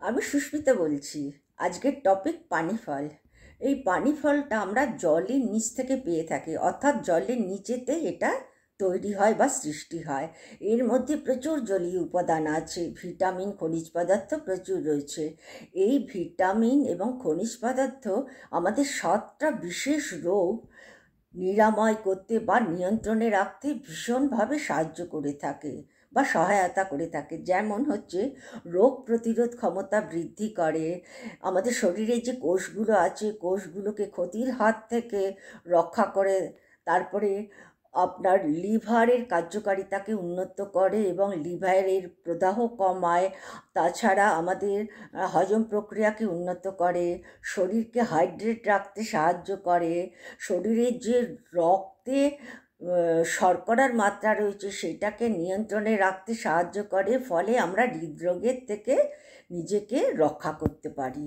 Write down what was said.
আমি সুস্মিতা বলছি। আজকের টপিক পানি ফল। এই পানি ফলটা আমরা জলের নিচ থেকে পেয়ে থাকি, অর্থাৎ জলের নিচেতে এটা তৈরি হয় বা সৃষ্টি হয়। এর মধ্যে প্রচুর জলীয় উপাদান আছে, ভিটামিন, খনিজ পদার্থ প্রচুর রয়েছে। এই ভিটামিন এবং খনিজ পদার্থ আমাদের 7টা বিশেষ রোগ নিরাময় করতে বা নিয়ন্ত্রণে রাখতে ভীষণভাবে সাহায্য করে থাকে বা সহায়তা করে থাকে। যেমন হচ্ছে রোগ প্রতিরোধ ক্ষমতা বৃদ্ধি করে, আমাদের শরীরে যে কোষগুলো আছে কোষগুলোকে ক্ষতির হাত থেকে রক্ষা করে, তারপরে আপনার লিভারের কার্যকারিতাকে উন্নত করে এবং লিভারের প্রদাহ কমায়। তাছাড়া আমাদের হজম প্রক্রিয়াকে উন্নত করে, শরীরকে হাইড্রেট রাখতে সাহায্য করে, শরীরের যে রক্তে শর্করার মাত্রা রয়েছে সেটাকে নিয়ন্ত্রণে রাখতে সাহায্য করে, ফলে আমরা হৃদরোগের থেকে নিজেকে রক্ষা করতে পারি।